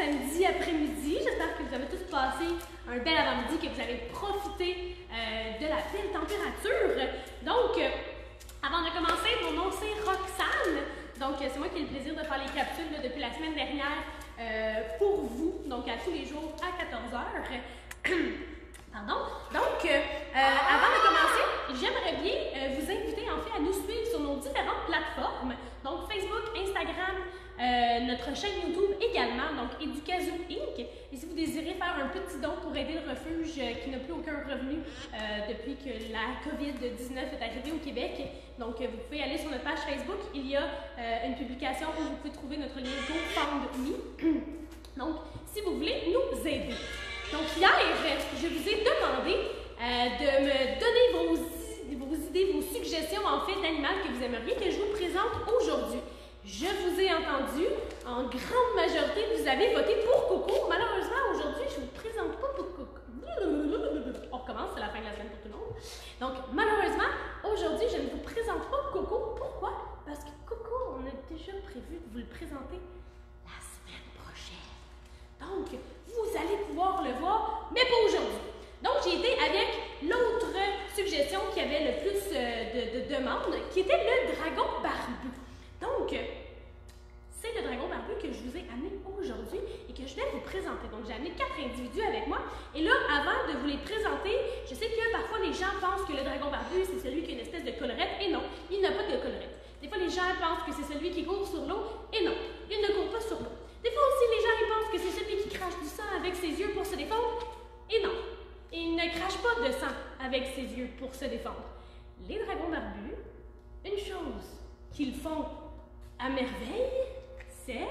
samedi après-midi. J'espère que vous avez tous passé un bel avant-midi, que vous avez profité de la belle température. Donc, avant de commencer, mon nom c'est Roxane. Donc, c'est moi qui ai le plaisir de faire les capsules là, depuis la semaine dernière pour vous, donc à tous les jours à 14h. Pardon. Donc, avant de commencer, j'aimerais bien vous inviter en fait à nous suivre sur nos différentes plateformes. Donc, Facebook, Instagram, notre chaîne YouTube également, donc Educazoo Inc. Et si vous désirez faire un petit don pour aider le refuge qui n'a plus aucun revenu depuis que la COVID-19 est arrivée au Québec, donc vous pouvez aller sur notre page Facebook. Il y a une publication où vous pouvez trouver notre lien GoFundMe. Donc, si vous voulez nous aider. Donc, hier, je vous ai demandé de me donner vos idées, vos suggestions en fait d'animal que vous aimeriez que je vous présente aujourd'hui. Je vous ai entendu, en grande majorité, vous avez voté pour Coco. Malheureusement, aujourd'hui, je ne vous présente pas pour Coco. On recommence, c'est la fin de la semaine pour tout le monde. Donc, malheureusement, aujourd'hui, je ne vous présente pas Coco. Pourquoi? Parce que Coco, on a déjà prévu de vous le présenter la semaine prochaine. Donc, vous allez pouvoir le voir, mais pas aujourd'hui. Donc, j'ai été avec l'autre suggestion qui avait le plus de demandes, qui était le dragon barbu. Donc, c'est le dragon barbu que je vous ai amené aujourd'hui et que je vais vous présenter. Donc, j'ai amené 4 individus avec moi. Et là, avant de vous les présenter, je sais que parfois les gens pensent que le dragon barbu, c'est celui qui a une espèce de collerette. Et non, il n'a pas de collerette. Des fois, les gens pensent que c'est celui qui court sur l'eau. Et non, il ne court pas sur l'eau. Des fois aussi, les gens ils pensent que c'est celui qui crache du sang avec ses yeux pour se défendre. Et non, il ne crache pas de sang avec ses yeux pour se défendre. Les dragons barbus, une chose qu'ils font à merveille, c'est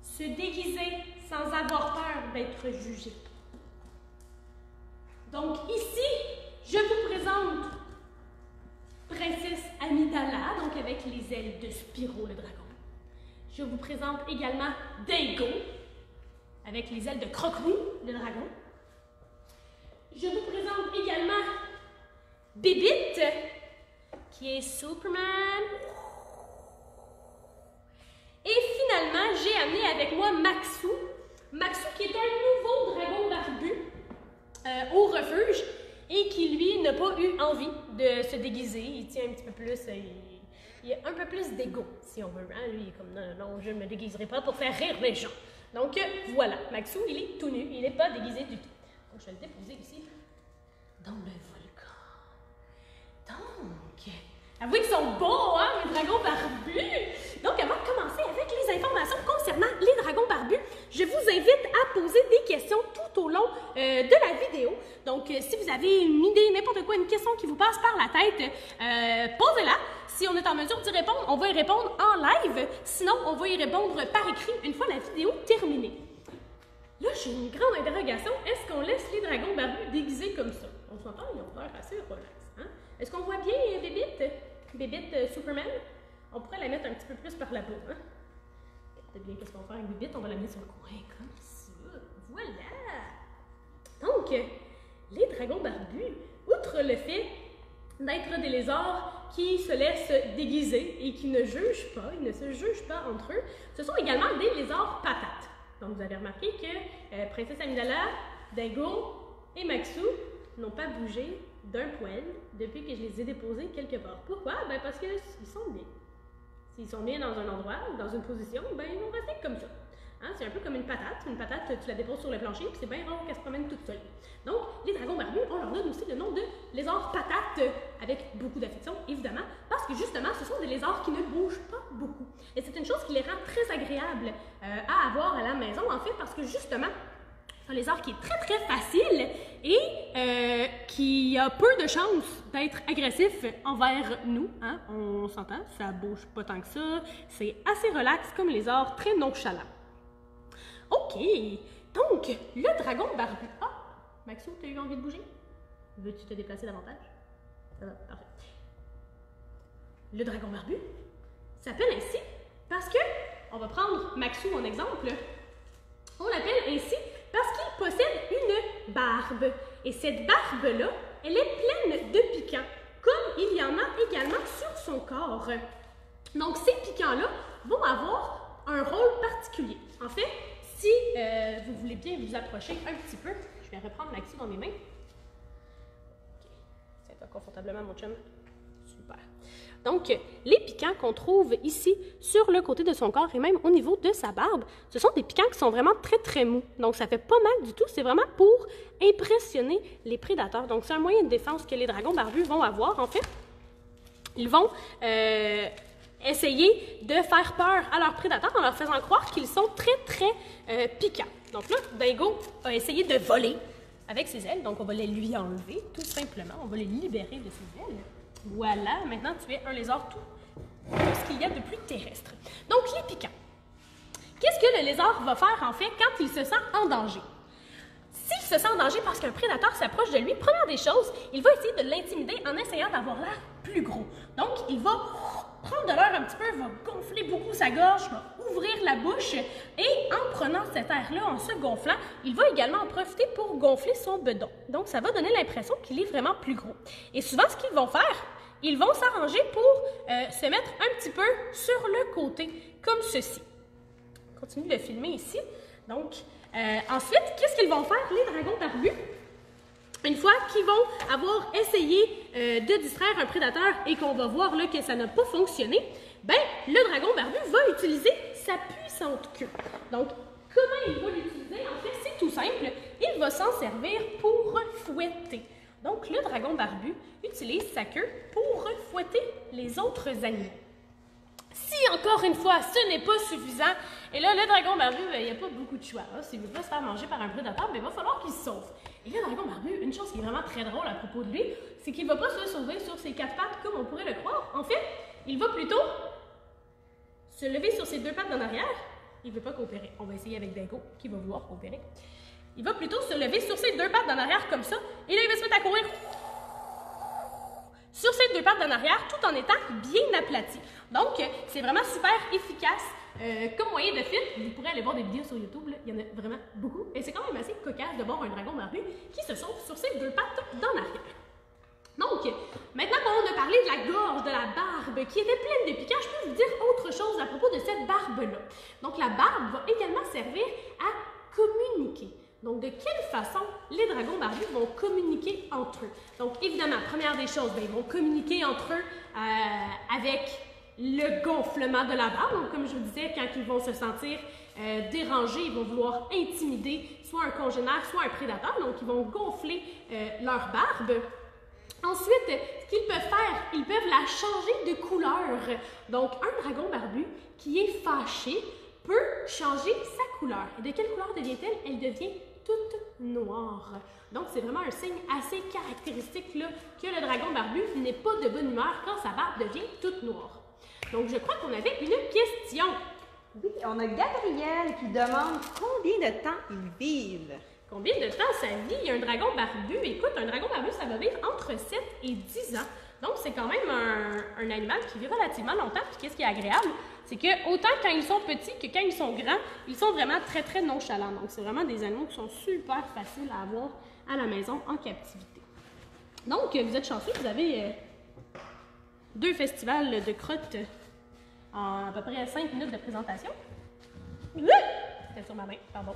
se déguiser sans avoir peur d'être jugé. Donc ici, je vous présente Princesse Amidala, donc avec les ailes de Spyro le dragon. Je vous présente également Daigo, avec les ailes de Crocrou le dragon. Je vous présente également Bibit, qui est Superman. Et finalement, j'ai amené avec moi Maxou. Maxou qui est un nouveau dragon barbu au refuge et qui, lui, n'a pas eu envie de se déguiser. Il tient un petit peu plus, il a un peu plus d'ego, si on veut. Hein? Lui, il est comme, non, je ne me déguiserai pas pour faire rire les gens. Donc, voilà, Maxou, il est tout nu, il n'est pas déguisé du tout. Donc, je vais le déposer ici, dans le volcan. Donc, avouez qu'ils sont beaux, hein, mes dragons barbus! Donc, avant de commencer avec les informations concernant les dragons barbus, je vous invite à poser des questions tout au long de la vidéo. Donc, si vous avez une idée, n'importe quoi, une question qui vous passe par la tête, posez-la. Si on est en mesure d'y répondre, on va y répondre en live. Sinon, on va y répondre par écrit une fois la vidéo terminée. Là, j'ai une grande interrogation. Est-ce qu'on laisse les dragons barbus déguisés comme ça? On s'entend, ils ont l'air assez relax. Hein? Est-ce qu'on voit bien Bébite Superman? On pourrait la mettre un petit peu plus par là-bas. Hein? Regardez bien qu'est-ce qu'on va faire avec Bébite. On va la mettre sur le coin comme ça. Voilà! Donc, les dragons barbus, outre le fait d'être des lézards qui se laissent déguiser et qui ne jugent pas, ils ne se jugent pas entre eux, ce sont également des lézards patates. Donc, vous avez remarqué que Princesse Amidala, Daigo et Maxou n'ont pas bougé d'un poil depuis que je les ai déposés quelque part. Pourquoi? Ben parce qu'ils sont bien. S'ils sont bien dans un endroit, dans une position, ben ils vont rester comme ça. Hein? C'est un peu comme une patate. Une patate, tu la déposes sur le plancher, puis c'est bien rare qu'elle se promène toute seule. Donc, les dragons barbus, on leur donne aussi le nom de lézards patates, avec beaucoup d'affection, évidemment, parce que justement, ce sont des lézards qui ne bougent pas beaucoup. Et c'est une chose qui les rend très agréables à avoir à la maison, en fait, parce que justement, c'est un lézard qui est très très facile et qui a peu de chances d'être agressif envers nous. Hein? On s'entend, ça bouge pas tant que ça. C'est assez relax comme lézard, très nonchalant. OK, donc le dragon barbu. Ah, Maxou, tu as eu envie de bouger? Veux-tu te déplacer davantage? Ça va, parfait. Le dragon barbu s'appelle ainsi parce que, on va prendre Maxou en exemple, on l'appelle ainsi parce qu'il possède une barbe. Et cette barbe-là, elle est pleine de piquants, comme il y en a également sur son corps. Donc, ces piquants-là vont avoir un rôle particulier. En fait, si vous voulez bien vous approcher un petit peu, je vais reprendre l'accès dans mes mains. C'est confortablement, mon chum. Super. Donc, les piquants qu'on trouve ici sur le côté de son corps et même au niveau de sa barbe, ce sont des piquants qui sont vraiment très, très mous. Donc, ça fait pas mal du tout. C'est vraiment pour impressionner les prédateurs. Donc, c'est un moyen de défense que les dragons barbus vont avoir, en fait. Ils vont essayer de faire peur à leurs prédateurs en leur faisant croire qu'ils sont très, très piquants. Donc là, Dingo a essayé de voler avec ses ailes. Donc, on va les lui enlever, tout simplement. On va les libérer de ses ailes. Voilà, maintenant tu es un lézard tout ce qu'il y a de plus terrestre. Donc, les piquants. Qu'est-ce que le lézard va faire, en fait, quand il se sent en danger? S'il se sent en danger parce qu'un prédateur s'approche de lui, première des choses, il va essayer de l'intimider en essayant d'avoir l'air plus gros. Donc, il va prendre de l'air un petit peu, va gonfler beaucoup sa gorge, va ouvrir la bouche et en prenant cet air-là, en se gonflant, il va également en profiter pour gonfler son bedon. Donc, ça va donner l'impression qu'il est vraiment plus gros. Et souvent, ce qu'ils vont faire, ils vont s'arranger pour se mettre un petit peu sur le côté, comme ceci. On continue de filmer ici. Donc, ensuite, qu'est-ce qu'ils vont faire, les dragons barbus? Une fois qu'ils vont avoir essayé de distraire un prédateur et qu'on va voir là, que ça n'a pas fonctionné, ben, le dragon barbu va utiliser sa puissante queue. Donc, comment il va l'utiliser? En fait, c'est tout simple. Il va s'en servir pour fouetter. Donc, le dragon barbu utilise sa queue pour fouetter les autres animaux. Si, encore une fois, ce n'est pas suffisant, et là, le dragon barbu, il n'y a pas beaucoup de choix. Hein. S'il ne veut pas se faire manger par un prédateur, il va falloir qu'il se sauve. Et le dragon barbu, une chose qui est vraiment très drôle à propos de lui, c'est qu'il ne va pas se sauver sur ses quatre pattes comme on pourrait le croire. En fait, il va plutôt se lever sur ses deux pattes en arrière. Il ne veut pas coopérer. On va essayer avec Dingo, qui va vouloir coopérer. Il va plutôt se lever sur ses deux pattes en arrière comme ça, et là, il va se mettre à courir sur ses deux pattes en arrière, tout en étant bien aplati. Donc, c'est vraiment super efficace comme moyen de fuite. Vous pourrez aller voir des vidéos sur YouTube, là. Il y en a vraiment beaucoup. Et c'est quand même assez cocasse de voir un dragon barbu qui se sauve sur ses deux pattes d'en arrière. Donc, maintenant qu'on a parlé de la gorge, de la barbe, qui était pleine de piquants, je peux vous dire autre chose à propos de cette barbe-là. Donc, la barbe va également servir à communiquer. Donc, de quelle façon les dragons barbus vont communiquer entre eux? Donc, évidemment, première des choses, bien, ils vont communiquer entre eux avec le gonflement de la barbe. Donc, comme je vous disais, quand ils vont se sentir dérangés, ils vont vouloir intimider soit un congénère, soit un prédateur. Donc, ils vont gonfler leur barbe. Ensuite, ce qu'ils peuvent faire, ils peuvent la changer de couleur. Donc, un dragon barbu qui est fâché peut changer sa couleur. Et de quelle couleur devient-elle? Elle devient toute noire. Donc, c'est vraiment un signe assez caractéristique là, que le dragon barbu n'est pas de bonne humeur quand sa barbe devient toute noire. Donc, je crois qu'on avait une question. Oui, on a Gabrielle qui demande combien de temps ils vivent. Combien de temps ça vit un dragon barbu? Écoute, un dragon barbu, ça va vivre entre 7 et 10 ans. Donc, c'est quand même un animal qui vit relativement longtemps. Puis, qu'est-ce qui est agréable? C'est que autant quand ils sont petits que quand ils sont grands, ils sont vraiment très, très nonchalants. Donc, c'est vraiment des animaux qui sont super faciles à avoir à la maison en captivité. Donc, vous êtes chanceux, vous avez 2 festivals de crottes en à peu près 5 minutes de présentation. C'était sur ma main, pardon.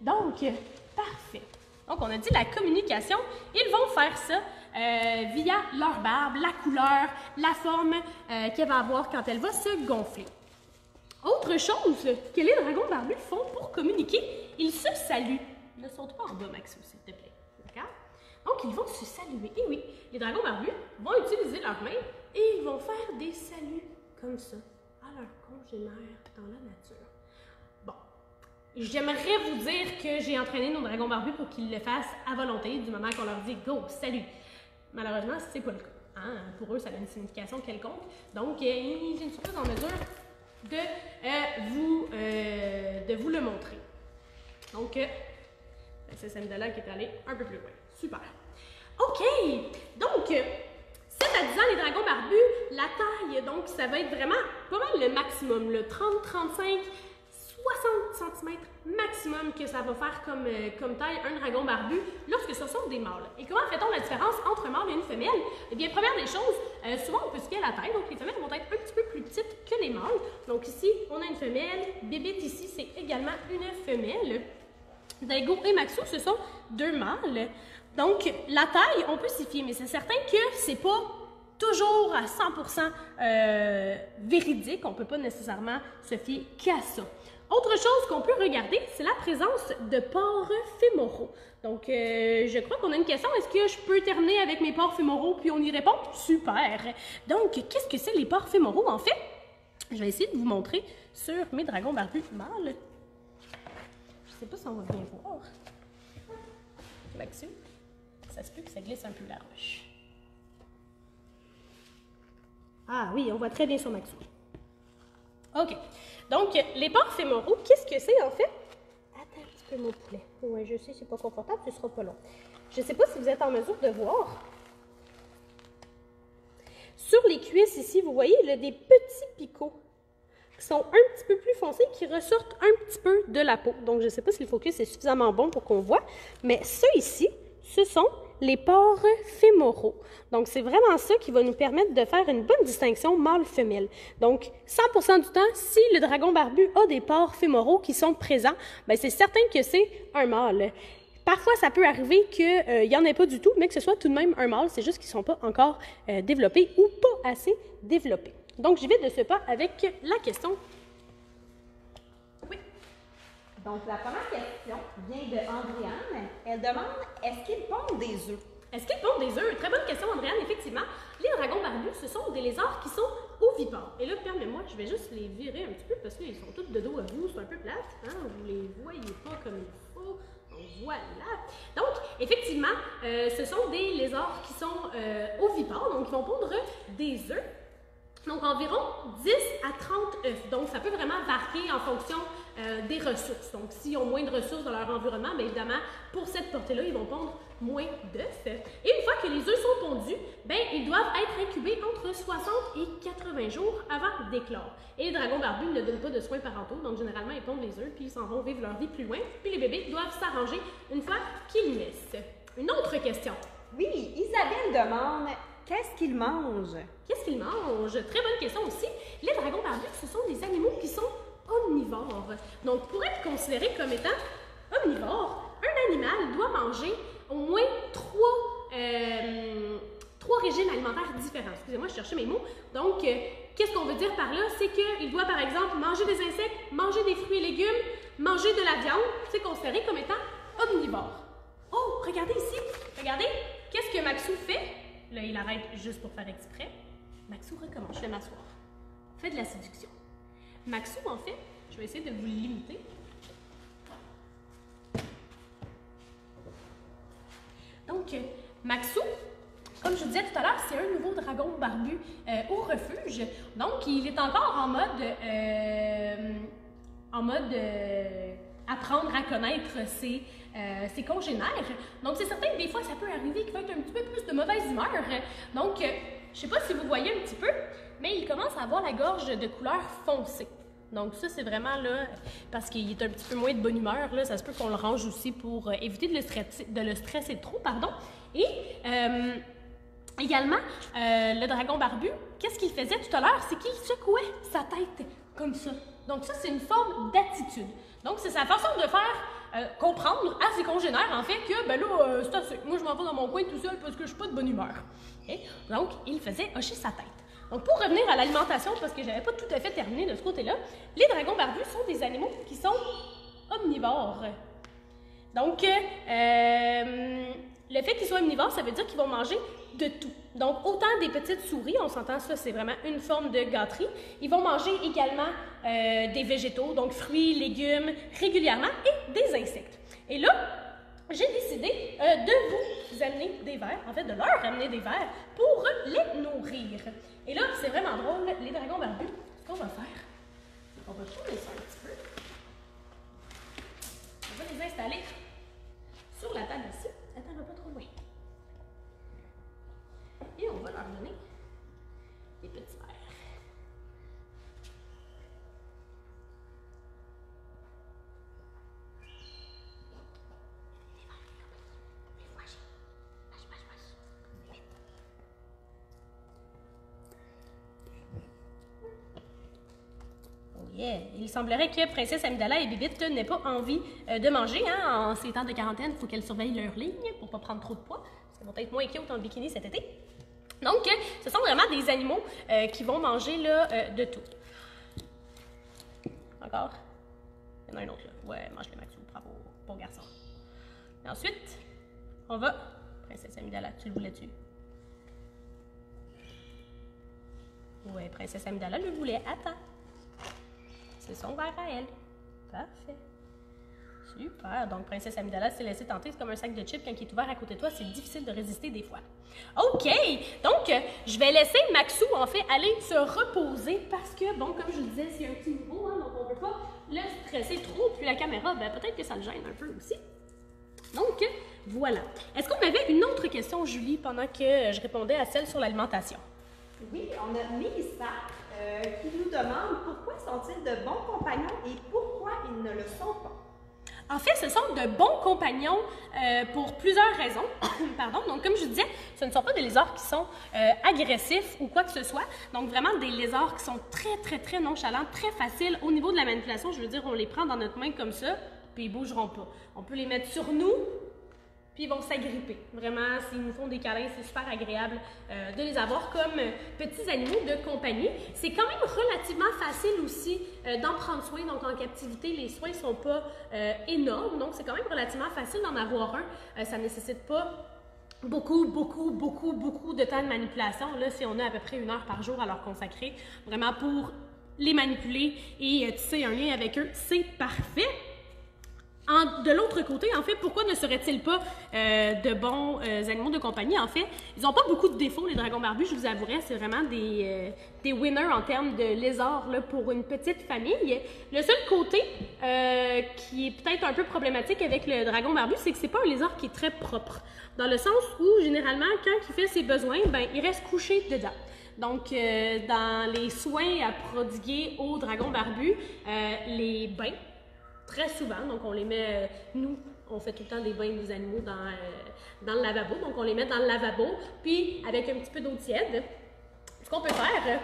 Donc, parfait. Donc, on a dit la communication. Ils vont faire ça via leur barbe, la couleur, la forme qu'elle va avoir quand elle va se gonfler. Autre chose que les dragons barbus font pour communiquer, ils se saluent. Ne saute pas en bas, Maxou, s'il te plaît. D'accord? Donc, ils vont se saluer. Et oui, les dragons barbus vont utiliser leurs mains et ils vont faire des saluts comme ça à leurs congénères dans la nature. Bon. J'aimerais vous dire que j'ai entraîné nos dragons barbus pour qu'ils le fassent à volonté du moment qu'on leur dit « Go, salut ». Malheureusement, c'est pas le cas. Hein? Pour eux, ça a une signification quelconque. Donc, je ne suis pas en mesure de vous le montrer. Donc, c'est celle-là qui est allée un peu plus loin. Super. OK! Donc, 7 à 10 ans, les dragons barbus, la taille, donc, ça va être vraiment pas mal le maximum, le 30, 35, 60 cm maximum que ça va faire comme taille un dragon barbu lorsque ce sont des mâles. Et comment fait-on la différence entre un mâle et une femelle? Eh bien, première des choses, souvent on peut se fier à la taille, donc les femelles vont être un petit peu plus petites que les mâles. Donc ici, on a une femelle, Bébite ici, c'est également une femelle. Daigo et Maxou, ce sont deux mâles. Donc, la taille, on peut s'y fier, mais c'est certain que c'est pas toujours à 100% véridique. On ne peut pas nécessairement se fier qu'à ça. Autre chose qu'on peut regarder, c'est la présence de pores fémoraux. Donc, je crois qu'on a une question. Est-ce que je peux terminer avec mes pores fémoraux puis on y répond? Super! Donc, qu'est-ce que c'est les pores fémoraux? En fait, je vais essayer de vous montrer sur mes dragons barbus mâles. Je ne sais pas si on va bien voir. Maxou, ça se peut que ça glisse un peu la roche. Ah oui, on voit très bien sur Maxou. OK. Donc, les pores fémoraux, qu'est-ce que c'est en fait? Attends un petit peu mon poulet. Oui, je sais, c'est pas confortable, ce sera pas long. Je ne sais pas si vous êtes en mesure de voir. Sur les cuisses ici, vous voyez, il y a des petits picots qui sont un petit peu plus foncés, qui ressortent un petit peu de la peau. Donc, je ne sais pas si le focus est suffisamment bon pour qu'on voit, mais ça ici, ce sont les pores fémoraux. Donc, c'est vraiment ça qui va nous permettre de faire une bonne distinction mâle-femelle. Donc, 100% du temps, si le dragon barbu a des pores fémoraux qui sont présents, bien, c'est certain que c'est un mâle. Parfois, ça peut arriver qu'il n'y en ait pas du tout, mais que ce soit tout de même un mâle. C'est juste qu'ils ne sont pas encore développés ou pas assez développés. Donc, j'y vais de ce pas avec la question. Oui. Donc, la première question vient de Andréane. Elle demande, est-ce qu'ils pondent des œufs? Est-ce qu'ils pondent des œufs? Très bonne question, Andréane. Effectivement, les dragons barbus, ce sont des lézards qui sont ovipares. Et là, permets-moi, je vais juste les virer un petit peu parce qu'ils sont tous de dos à vous. C'est un peu plate. Hein? Vous les voyez pas comme il faut. Donc, voilà. Donc, effectivement, ce sont des lézards qui sont ovipares. Donc, ils vont pondre des œufs. Donc, environ 10 à 30 œufs. Donc, ça peut vraiment varier en fonction des ressources. Donc, s'ils ont moins de ressources dans leur environnement, bien évidemment, pour cette portée-là, ils vont pondre moins d'œufs. Et une fois que les œufs sont pondus, bien, ils doivent être incubés entre 60 et 80 jours avant d'éclore. Et les dragons barbus ne donnent pas de soins parentaux. Donc, généralement, ils pondent les œufs, puis ils s'en vont vivre leur vie plus loin. Puis les bébés doivent s'arranger une fois qu'ils naissent. Une autre question. Oui, Isabelle demande, qu'est-ce qu'ils mangent? Qu'est-ce qu'ils mangent? Très bonne question aussi. Les dragons barbus, ce sont des animaux qui sont omnivores. Donc, pour être considéré comme étant omnivore, un animal doit manger au moins trois régimes alimentaires différents. Excusez-moi, je cherchais mes mots. Donc, qu'est-ce qu'on veut dire par là? C'est qu'il doit, par exemple, manger des insectes, manger des fruits et légumes, manger de la viande. C'est considéré comme étant omnivore. Oh, regardez ici. Regardez. Qu'est-ce que Maxou fait? Là, il arrête juste pour faire exprès. Maxou recommence. Je vais m'asseoir. Fait de la séduction. Maxou, en fait, je vais essayer de vous limiter. Donc, Maxou, comme je vous disais tout à l'heure, c'est un nouveau dragon barbu au refuge. Donc, il est encore en mode apprendre à connaître ses congénères. Donc, c'est certain que des fois, ça peut arriver qu'il va être un petit peu plus de mauvaise humeur. Donc, je ne sais pas si vous voyez un petit peu, mais il commence à avoir la gorge de couleur foncée. Donc, ça, c'est vraiment là, parce qu'il est un petit peu moins de bonne humeur. Là, ça se peut qu'on le range aussi pour éviter de le stresser trop, pardon. Et également, le dragon barbu, qu'est-ce qu'il faisait tout à l'heure? C'est qu'il secouait sa tête comme ça. Donc, ça, c'est une forme d'attitude. Donc, c'est sa façon de faire comprendre à ses congénères, en fait, que, ben là, c'est assez. Moi, je m'en vais dans mon coin tout seul parce que je suis pas de bonne humeur. Okay? Donc, il faisait hocher sa tête. Donc, pour revenir à l'alimentation, parce que je n'avais pas tout à fait terminé de ce côté-là, les dragons barbus sont des animaux qui sont omnivores. Donc, le fait qu'ils soient omnivores, ça veut dire qu'ils vont manger de tout. Donc, autant des petites souris, on s'entend, ça, c'est vraiment une forme de gâterie. Ils vont manger également des végétaux, donc fruits, légumes, régulièrement, et des insectes. Et là, j'ai décidé de vous amener des vers, en fait, de leur amener des vers pour les nourrir. Et là, c'est vraiment drôle, les dragons barbus, ce qu'on va faire, c'est qu'on va tourner ça un petit peu. On va les installer sur la table ici. Attends, on va pas trop loin. Et on va leur donner des petits verres. yeah! Il semblerait que Princesse Amidala et Bibite n'aient pas envie de manger. Hein? En ces temps de quarantaine, il faut qu'elles surveillent leur ligne pour ne pas prendre trop de poids. Parce qu'elles vont être moins cute en bikini cet été. Donc, ce sont vraiment des animaux qui vont manger là, de tout. Encore? Il y en a un autre là. Ouais, mange-le, Maxou. Bravo. Bon garçon. Et ensuite, on va... Princesse Amidala, tu le voulais-tu? Ouais, Princesse Amidala le voulait. Attends. C'est son verre à elle. Parfait. Super. Donc, Princesse Amidala s'est laissée tenter. C'est comme un sac de chips quand il est ouvert à côté de toi. C'est difficile de résister des fois. OK. Donc, je vais laisser Maxou, en fait, aller se reposer parce que, bon, comme je le disais, c'est un petit nouveau, hein, donc on ne veut pas le stresser trop. Puis la caméra, ben, peut-être que ça le gêne un peu aussi. Donc, voilà. Est-ce qu'on avait une autre question, Julie, pendant que je répondais à celle sur l'alimentation? Oui, on a Mélissa qui nous demande pourquoi sont-ils de bons compagnons et pourquoi ils ne le sont pas. En fait, ce sont de bons compagnons pour plusieurs raisons. Pardon. Donc, comme je disais, ce ne sont pas des lézards qui sont agressifs ou quoi que ce soit. Donc, vraiment des lézards qui sont très, très, très nonchalants, très faciles au niveau de la manipulation. Je veux dire, on les prend dans notre main comme ça, puis ils ne bougeront pas. On peut les mettre sur nous, puis ils vont s'agripper. Vraiment, s'ils nous font des câlins, c'est super agréable de les avoir comme petits animaux de compagnie. C'est quand même relativement facile aussi d'en prendre soin. Donc, en captivité, les soins ne sont pas énormes. Donc, c'est quand même relativement facile d'en avoir un. Ça ne nécessite pas beaucoup de temps de manipulation. Là, si on a à peu près 1 heure par jour à leur consacrer, vraiment pour les manipuler et tisser un lien avec eux, c'est parfait. De l'autre côté, en fait, pourquoi ne seraient-ils pas de bons animaux de compagnie? En fait, ils n'ont pas beaucoup de défauts, les dragons barbus, je vous avouerai, c'est vraiment des winners en termes de lézards là, pour une petite famille. Le seul côté qui est peut-être un peu problématique avec le dragon barbu, c'est que c'est pas un lézard qui est très propre. Dans le sens où, généralement, quand il fait ses besoins, ben, il reste couché dedans. Donc, dans les soins à prodiguer au dragon barbu, les bains, très souvent, donc on les met, nous, on fait tout le temps des bains des animaux dans le lavabo, donc on les met dans le lavabo, puis avec un petit peu d'eau tiède, ce qu'on peut faire,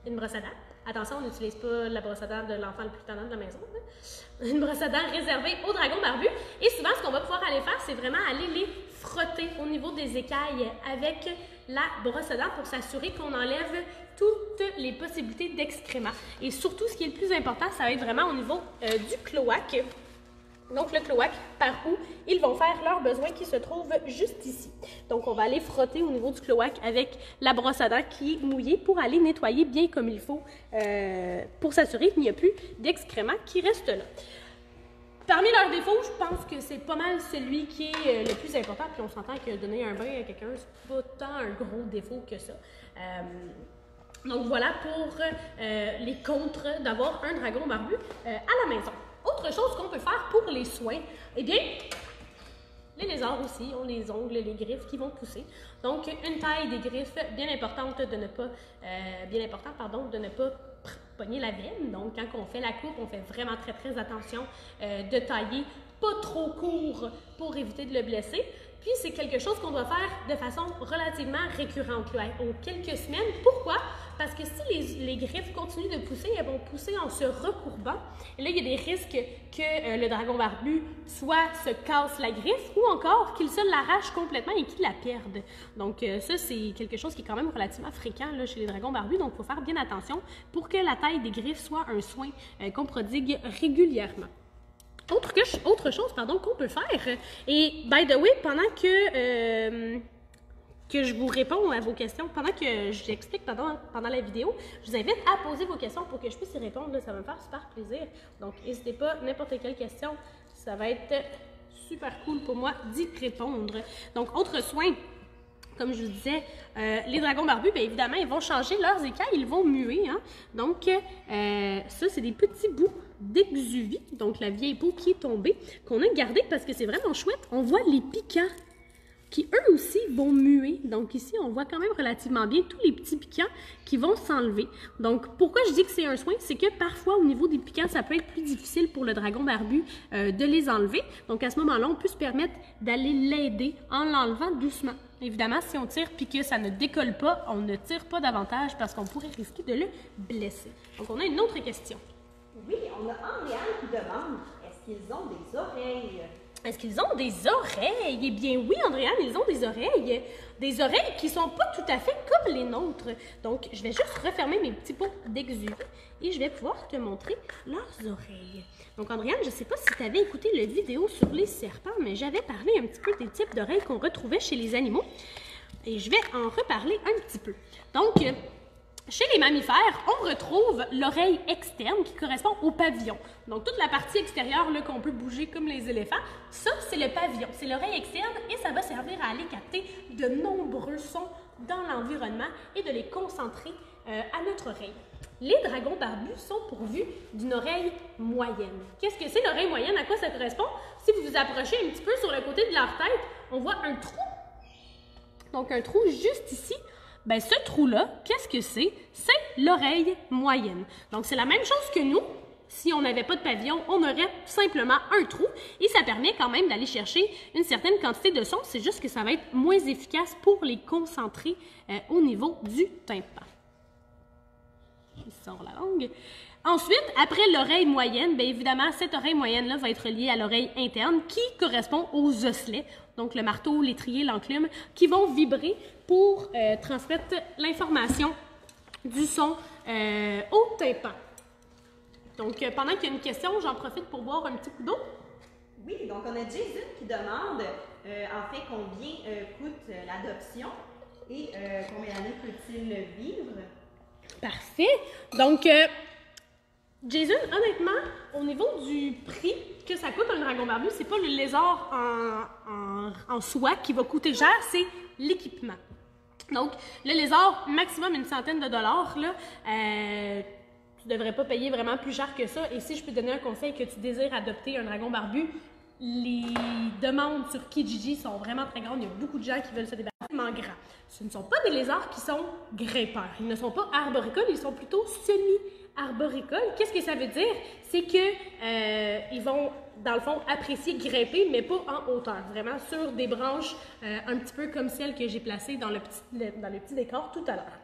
une brosse à dents. Attention, on n'utilise pas la brosse à dents de l'enfant le plus tendant de la maison. Hein? Une brosse à dents réservée aux dragons barbus. Et souvent, ce qu'on va pouvoir aller faire, c'est vraiment aller les frotter au niveau des écailles avec la brosse à dents pour s'assurer qu'on enlève toutes les possibilités d'excréments. Et surtout, ce qui est le plus important, ça va être vraiment au niveau du cloaque. Donc, le cloaque, par où ils vont faire leurs besoins qui se trouvent juste ici. Donc, on va aller frotter au niveau du cloaque avec la brosse à dents qui est mouillée pour aller nettoyer bien comme il faut pour s'assurer qu'il n'y a plus d'excréments qui restent là. Parmi leurs défauts, je pense que c'est pas mal celui qui est le plus important. Puis on s'entend que donner un bain à quelqu'un, c'est pas tant un gros défaut que ça. Donc voilà pour les contres d'avoir un dragon barbu à la maison. Autre chose qu'on peut faire pour les soins, eh bien, les lézards aussi ont les ongles, les griffes qui vont pousser. Donc, une taille des griffes bien importante de ne pas, de ne pas pogner la veine. Donc, quand on fait la coupe, on fait vraiment très attention de tailler pas trop court pour éviter de le blesser. Puis, c'est quelque chose qu'on doit faire de façon relativement récurrente, là, en quelques semaines. Pourquoi? Parce que si les griffes continuent de pousser, elles vont pousser en se recourbant. Et là, il y a des risques que le dragon barbu soit se casse la griffe ou encore qu'il se l'arrache complètement et qu'il la perde. Donc, ça, c'est quelque chose qui est quand même relativement fréquent là, chez les dragons barbus. Donc, il faut faire bien attention pour que la taille des griffes soit un soin qu'on prodigue régulièrement. Autre chose qu'on peut faire, et by the way, pendant que je vous réponds à vos questions, pendant que j'explique pendant la vidéo, je vous invite à poser vos questions pour que je puisse y répondre, là, ça va me faire super plaisir. Donc, n'hésitez pas, n'importe quelle question, ça va être super cool pour moi d'y répondre. Donc, autre soin, comme je vous disais, les dragons barbus, bien évidemment, ils vont changer leurs écailles, ils vont muer. Hein? Donc, ça, c'est des petits bouts d'exuvie, donc la vieille peau qui est tombée, qu'on a gardée parce que c'est vraiment chouette. On voit les piquants qui eux aussi vont muer. Donc ici, on voit quand même relativement bien tous les petits piquants qui vont s'enlever. Donc pourquoi je dis que c'est un soin, c'est que parfois au niveau des piquants, ça peut être plus difficile pour le dragon barbu de les enlever. Donc à ce moment-là, on peut se permettre d'aller l'aider en l'enlevant doucement. Évidemment, si on tire puis que ça ne décolle pas, on ne tire pas davantage parce qu'on pourrait risquer de le blesser. Donc on a une autre question. Oui, on a Andréane qui demande, est-ce qu'ils ont des oreilles? Est-ce qu'ils ont des oreilles? Eh bien oui, Andréane, ils ont des oreilles. Des oreilles qui ne sont pas tout à fait comme les nôtres. Donc, je vais juste refermer mes petits pots d'exuvi et je vais pouvoir te montrer leurs oreilles. Donc, Andréane, je ne sais pas si tu avais écouté la vidéo sur les serpents, mais j'avais parlé un petit peu des types d'oreilles qu'on retrouvait chez les animaux. Et je vais en reparler un petit peu. Donc, chez les mammifères, on retrouve l'oreille externe qui correspond au pavillon. Donc, toute la partie extérieure qu'on peut bouger comme les éléphants, ça, c'est le pavillon. C'est l'oreille externe et ça va servir à aller capter de nombreux sons dans l'environnement et de les concentrer à notre oreille. Les dragons barbus sont pourvus d'une oreille moyenne. Qu'est-ce que c'est l'oreille moyenne? À quoi ça correspond? Si vous vous approchez un petit peu sur le côté de leur tête, on voit un trou. Donc, un trou juste ici. Bien, ce trou-là, qu'est-ce que c'est? C'est l'oreille moyenne. Donc, c'est la même chose que nous. Si on n'avait pas de pavillon, on aurait simplement un trou. Et ça permet quand même d'aller chercher une certaine quantité de sons. C'est juste que ça va être moins efficace pour les concentrer au niveau du tympan. Il sort la langue. Ensuite, après l'oreille moyenne, bien évidemment, cette oreille moyenne-là va être liée à l'oreille interne qui correspond aux osselets, donc le marteau, l'étrier, l'enclume, qui vont vibrer pour transmettre l'information du son au tympan. Donc, pendant qu'il y a une question, j'en profite pour boire un petit coup d'eau. Oui, donc on a Jason qui demande en fait combien coûte l'adoption et combien d'années peut-il vivre? Parfait. Donc, Jason, honnêtement, au niveau du prix que ça coûte un dragon barbu, c'est pas le lézard en soi qui va coûter cher, c'est l'équipement. Donc, le lézard, maximum une centaine de dollars, là, tu devrais pas payer vraiment plus cher que ça. Et si je peux te donner un conseil que tu désires adopter un dragon barbu, les demandes sur Kijiji sont vraiment très grandes. Il y a beaucoup de gens qui veulent se débarrasser grands. Ce ne sont pas des lézards qui sont grimpeurs. Ils ne sont pas arboricoles, ils sont plutôt semi-arboricoles. Qu'est-ce que ça veut dire? C'est que ils vont, dans le fond, apprécier grimper, mais pas en hauteur. Vraiment sur des branches un petit peu comme celles que j'ai placées dans le petit décor tout à l'heure.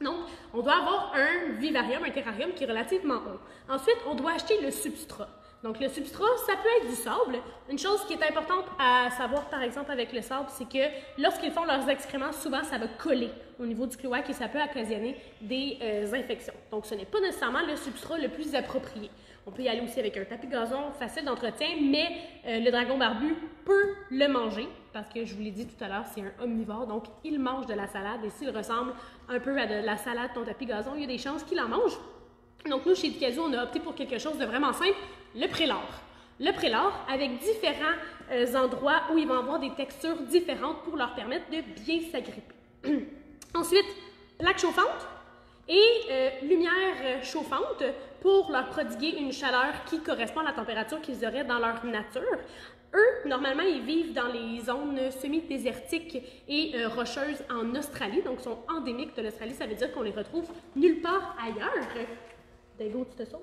Donc, on doit avoir un vivarium, un terrarium qui est relativement haut. Ensuite, on doit acheter le substrat. Donc, le substrat, ça peut être du sable. Une chose qui est importante à savoir, par exemple, avec le sable, c'est que lorsqu'ils font leurs excréments, souvent, ça va coller au niveau du cloaque et ça peut occasionner des infections. Donc, ce n'est pas nécessairement le substrat le plus approprié. On peut y aller aussi avec un tapis gazon facile d'entretien, mais le dragon barbu peut le manger parce que, je vous l'ai dit tout à l'heure, c'est un omnivore, donc il mange de la salade et s'il ressemble un peu à de la salade, ton tapis gazon, il y a des chances qu'il en mange. Donc, nous, chez Ducazou, on a opté pour quelque chose de vraiment simple, le prélard. Le prélard, avec différents endroits où ils vont avoir des textures différentes pour leur permettre de bien s'agripper. Ensuite, plaque chauffante et lumière chauffante pour leur prodiguer une chaleur qui correspond à la température qu'ils auraient dans leur nature. Eux, normalement, ils vivent dans les zones semi-désertiques et rocheuses en Australie, donc sont endémiques de l'Australie. Ça veut dire qu'on les retrouve nulle part ailleurs. Dago, tu te sauves?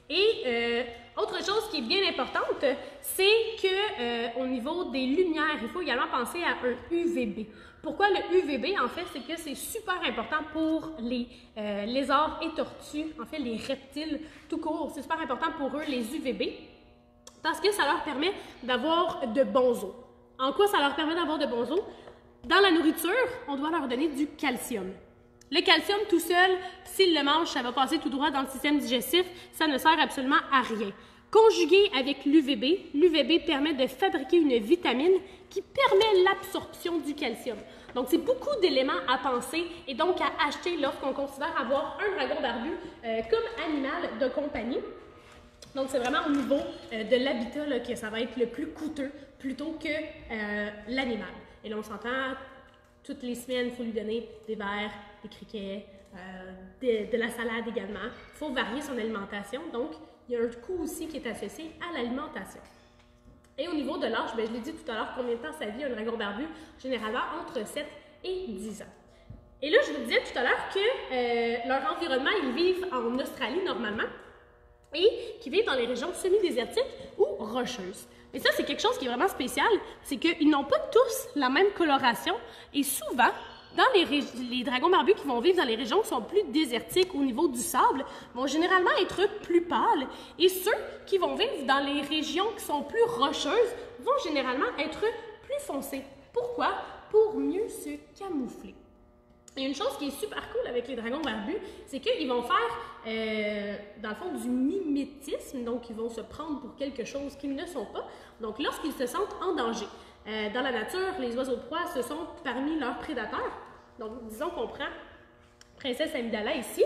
Et autre chose qui est bien importante, c'est que au niveau des lumières, il faut également penser à un UVB. Pourquoi le UVB? En fait, c'est que c'est super important pour les lézards et tortues, en fait les reptiles tout court. C'est super important pour eux, les UVB, parce que ça leur permet d'avoir de bons os. En quoi ça leur permet d'avoir de bons os? Dans la nourriture, on doit leur donner du calcium. Le calcium tout seul, s'ils le mangent, ça va passer tout droit dans le système digestif, ça ne sert absolument à rien. Conjugué avec l'UVB, l'UVB permet de fabriquer une vitamine qui permet l'absorption du calcium. Donc, c'est beaucoup d'éléments à penser et donc à acheter lorsqu'on considère avoir un dragon barbu comme animal de compagnie. Donc, c'est vraiment au niveau de l'habitat que ça va être le plus coûteux plutôt que l'animal. Et là, on s'entend, toutes les semaines, il faut lui donner des vers, des criquets, de la salade également. Il faut varier son alimentation. Donc, il y a un coût aussi qui est associé à l'alimentation. Et au niveau de l'âge, je l'ai dit tout à l'heure, combien de temps ça vit un dragon barbu? Généralement entre 7 et 10 ans. Et là, je vous disais tout à l'heure que leur environnement, ils vivent en Australie normalement et qu'ils vivent dans les régions semi-désertiques ou rocheuses. Et ça, c'est quelque chose qui est vraiment spécial, c'est qu'ils n'ont pas tous la même coloration et souvent, dans les dragons barbus qui vont vivre dans les régions qui sont plus désertiques au niveau du sable vont généralement être plus pâles et ceux qui vont vivre dans les régions qui sont plus rocheuses vont généralement être plus foncés. Pourquoi? Pour mieux se camoufler. Et une chose qui est super cool avec les dragons barbus, c'est qu'ils vont faire, dans le fond, du mimétisme. Donc, ils vont se prendre pour quelque chose qu'ils ne sont pas. Donc, lorsqu'ils se sentent en danger. Dans la nature, les oiseaux de proie, ce sont parmi leurs prédateurs. Donc, disons qu'on prend Princesse Amidala ici.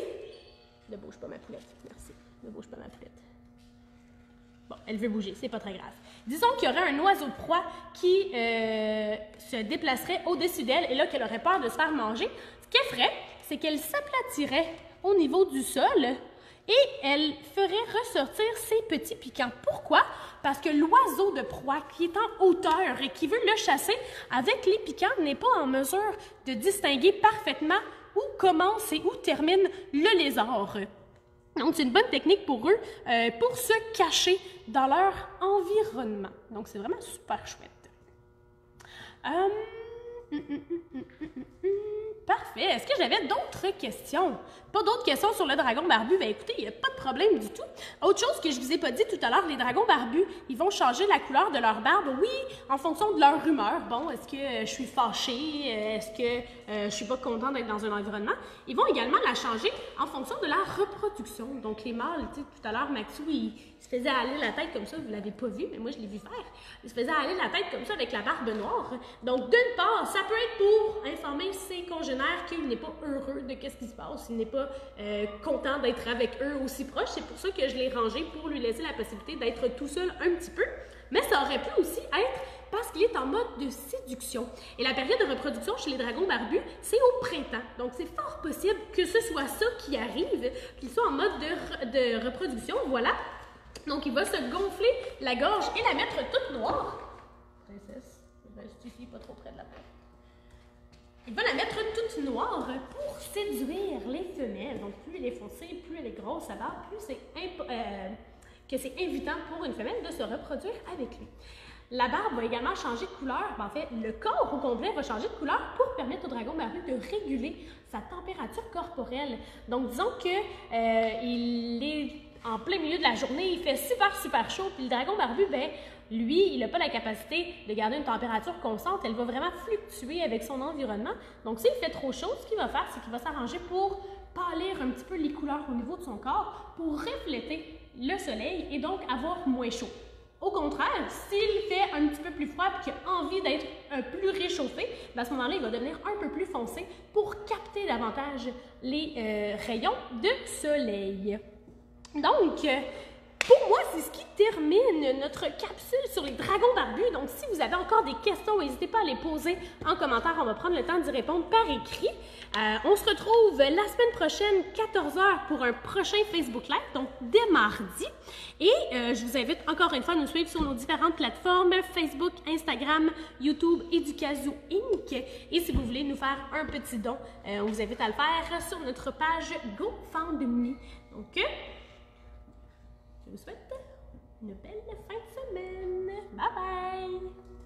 Ne bouge pas ma poulette, merci. Ne bouge pas ma poulette. Bon, elle veut bouger, c'est pas très grave. Disons qu'il y aurait un oiseau de proie qui se déplacerait au-dessus d'elle et là qu'elle aurait peur de se faire manger. Ce qu'elle ferait, c'est qu'elle s'aplatirait au niveau du sol et elle ferait ressortir ses petits piquants. Pourquoi? Parce que l'oiseau de proie qui est en hauteur et qui veut le chasser, avec les piquants, n'est pas en mesure de distinguer parfaitement où commence et où termine le lézard. Donc, c'est une bonne technique pour eux pour se cacher dans leur environnement. Donc, c'est vraiment super chouette. Parfait. Est-ce que j'avais d'autres questions? Pas d'autres questions sur le dragon barbu? Bien, écoutez, il n'y a pas de problème du tout. Autre chose que je ne vous ai pas dit tout à l'heure, les dragons barbus, ils vont changer la couleur de leur barbe, oui, en fonction de leur humeur. Bon, est-ce que je suis fâchée? Est-ce que je ne suis pas contente d'être dans un environnement? Ils vont également la changer en fonction de la reproduction. Donc, les mâles, tu sais, tout à l'heure, Maxou, il se faisait aller la tête comme ça. Vous ne l'avez pas vu, mais moi, je l'ai vu faire. Il se faisait aller la tête comme ça avec la barbe noire. Donc, d'une part, ça peut être pour informer ses congénères qu'il n'est pas heureux de ce qui se passe, il n'est pas content d'être avec eux aussi proches. C'est pour ça que je l'ai rangé pour lui laisser la possibilité d'être tout seul un petit peu. Mais ça aurait pu aussi être parce qu'il est en mode de séduction. Et la période de reproduction chez les dragons barbus, c'est au printemps. Donc, c'est fort possible que ce soit ça qui arrive, qu'il soit en mode de reproduction. Voilà. Donc, il va se gonfler la gorge et la mettre toute noire. Princesse, reste ici, pas trop près de la porte. Il va la mettre toute noire pour séduire les femelles. Donc, plus elle est foncée, plus elle est grosse à barbe, plus c'est invitant pour une femelle de se reproduire avec lui. La barbe va également changer de couleur. En fait, le corps au complet va changer de couleur pour permettre au dragon barbu de réguler sa température corporelle. Donc, disons qu'il est en plein milieu de la journée, il fait super chaud, puis le dragon barbu, ben, lui, il n'a pas la capacité de garder une température constante. Elle va vraiment fluctuer avec son environnement. Donc, s'il fait trop chaud, ce qu'il va faire, c'est qu'il va s'arranger pour pâlir un petit peu les couleurs au niveau de son corps pour refléter le soleil et donc avoir moins chaud. Au contraire, s'il fait un petit peu plus froid et qu'il a envie d'être plus réchauffé, ben à ce moment-là, il va devenir un peu plus foncé pour capter davantage les rayons de soleil. Donc, pour moi, c'est ce qui termine notre capsule sur les dragons barbus. Donc, si vous avez encore des questions, n'hésitez pas à les poser en commentaire. On va prendre le temps d'y répondre par écrit. On se retrouve la semaine prochaine, 14h, pour un prochain Facebook Live, donc dès mardi. Et je vous invite encore une fois à nous suivre sur nos différentes plateformes, Facebook, Instagram, YouTube et Educazoo Inc. Et si vous voulez nous faire un petit don, on vous invite à le faire sur notre page GoFundMe. Donc, je vous souhaite une belle fin de semaine. Bye bye!